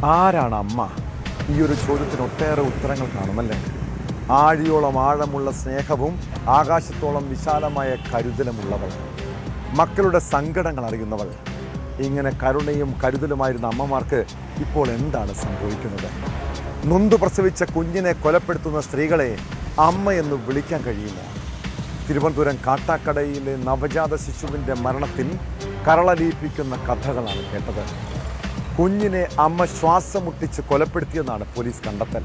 ആരാണ് അമ്മ? ഈ ഒരു ചോദ്യത്തിന് ഒട്ടേറെ ഉത്തരങ്ങൾ കാണുമല്ലേ? ആഴിയോളം ആഴമുള്ള സ്നേഹവും ആകാശത്തോളം വിശാലമായ കരുതലുമുള്ളവൾ, മക്കളുടെ സങ്കടങ്ങൾ അറിയുന്നവൾ. ഇങ്ങനെ കരുണയും കരുതലുമായിരുന്ന അമ്മമാർക്ക് ഇപ്പോൾ എന്താണ് സംഭവിക്കുന്നത്? നൊന്തു പ്രസവിച്ച കുഞ്ഞിനെ കൊലപ്പെടുത്തുന്ന സ്ത്രീകളെ അമ്മ എന്ന് വിളിക്കാൻ കഴിയുമോ? തിരുവനന്തപുരം കാട്ടാക്കടയിലെ നവജാത ശിശുവിൻ്റെ മരണത്തിൽ കരളലിയിപ്പിക്കുന്ന കഥകളാണ് കേട്ടത്. കുഞ്ഞിനെ അമ്മ ശ്വാസം മുട്ടിച്ച് കൊലപ്പെടുത്തിയെന്നാണ് പോലീസ് കണ്ടെത്തൽ.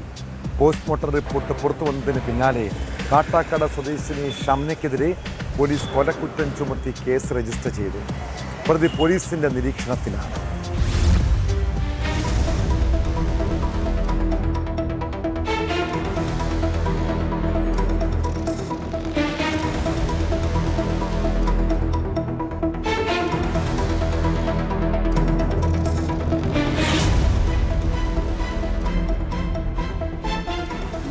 പോസ്റ്റ്മോർട്ടം റിപ്പോർട്ട് പുറത്തു വന്നതിന് പിന്നാലെ കാട്ടാക്കട സ്വദേശിനി ഷംനയ്ക്കെതിരെ പോലീസ് കൊലക്കുറ്റം ചുമത്തി കേസ് രജിസ്റ്റർ ചെയ്തു. പ്രതി പോലീസിന്റെ നിരീക്ഷണത്തിലാണ്.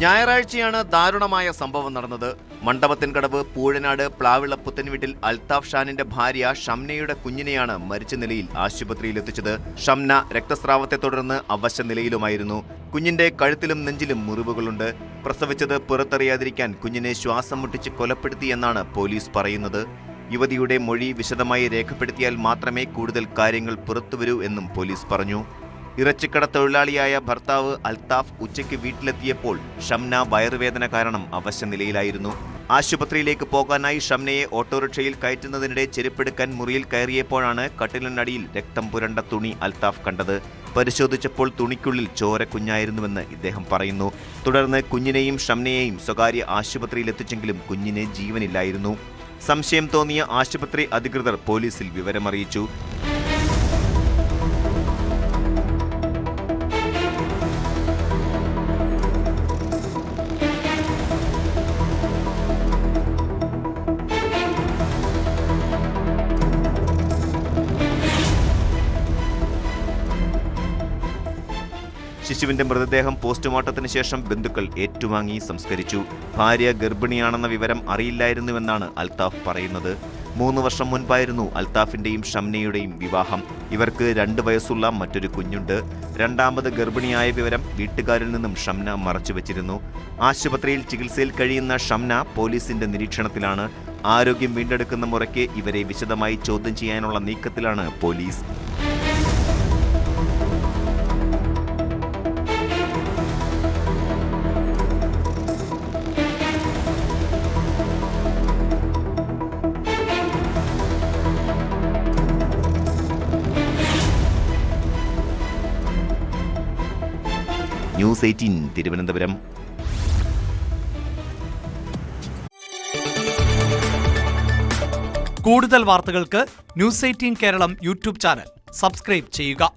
ഞായറാഴ്ചയാണ് ദാരുണമായ സംഭവം നടന്നത്. മണ്ഡപത്തിൻകടവ് പൂഴനാട് പ്ലാവിള പുത്തൻവീട്ടിൽ അൽത്താഫ് ഷാനിന്റെ ഭാര്യ ഷംനയുടെ കുഞ്ഞിനെയാണ് മരിച്ച നിലയിൽ ആശുപത്രിയിൽ എത്തിച്ചത്. ഷംന രക്തസ്രാവത്തെ തുടർന്ന് അവശ നിലയിലുമായിരുന്നു. കുഞ്ഞിന്റെ കഴുത്തിലും നെഞ്ചിലും മുറിവുകളുണ്ട്. പ്രസവിച്ചത് പുറത്തറിയാതിരിക്കാൻ കുഞ്ഞിനെ ശ്വാസം മുട്ടിച്ച് കൊലപ്പെടുത്തിയെന്നാണ് പോലീസ് പറയുന്നത്. യുവതിയുടെ മൊഴി വിശദമായി രേഖപ്പെടുത്തിയാൽ മാത്രമേ കൂടുതൽ കാര്യങ്ങൾ പുറത്തുവരൂ എന്നും പോലീസ് പറഞ്ഞു. ഇറച്ചിക്കട തൊഴിലാളിയായ ഭർത്താവ് അൽത്താഫ് ഉച്ചയ്ക്ക് വീട്ടിലെത്തിയപ്പോൾ ഷംന വയറുവേദന കാരണം അവശ നിലയിലായിരുന്നു. ആശുപത്രിയിലേക്ക് പോകാനായി ഷംനയെ ഓട്ടോറിക്ഷയിൽ കയറ്റുന്നതിനിടെ ചെരുപ്പെടുക്കാൻ മുറിയിൽ കയറിയപ്പോഴാണ് കട്ടിലിനടിയിൽ രക്തം പുരണ്ട തുണി അൽത്താഫ് കണ്ടത്. പരിശോധിച്ചപ്പോൾ തുണിക്കുള്ളിൽ ചോര കുഞ്ഞായിരുന്നുവെന്ന് ഇദ്ദേഹം പറയുന്നു. തുടർന്ന് കുഞ്ഞിനെയും ഷംനയെയും സ്വകാര്യ ആശുപത്രിയിൽ എത്തിച്ചെങ്കിലും കുഞ്ഞിന് ജീവനില്ലായിരുന്നു. സംശയം തോന്നിയ ആശുപത്രി അധികൃതർ പോലീസിൽ വിവരമറിയിച്ചു. ശിശുവിന്റെ മൃതദേഹം പോസ്റ്റ്മോർട്ടത്തിന് ശേഷം ബന്ധുക്കൾ ഏറ്റുവാങ്ങി സംസ്കരിച്ചു. ഭാര്യ ഗർഭിണിയാണെന്ന വിവരം അറിയില്ലായിരുന്നുവെന്നാണ് അൽത്താഫ് പറയുന്നത്. 3 വർഷം മുൻപായിരുന്നു അൽത്താഫിന്റെയും ഷംനയുടെയും വിവാഹം. ഇവർക്ക് 2 വയസ്സുള്ള മറ്റൊരു കുഞ്ഞുണ്ട്. രണ്ടാമത് ഗർഭിണിയായ വിവരം വീട്ടുകാരിൽ നിന്നും ഷംന മറച്ചുവെച്ചിരുന്നു. ആശുപത്രിയിൽ ചികിത്സയിൽ കഴിയുന്ന ഷംന പോലീസിന്റെ നിരീക്ഷണത്തിലാണ്. ആരോഗ്യം വീണ്ടെടുക്കുന്ന മുറയ്ക്ക് ഇവരെ വിശദമായി ചോദ്യം ചെയ്യാനുള്ള നീക്കത്തിലാണ് പോലീസ്. ന്യൂസ് 18 തിരുവനന്തപുരം. കൂടുതൽ വാർത്തകൾക്ക് news 18 Keralam YouTube channel subscribe ചെയ്യുക.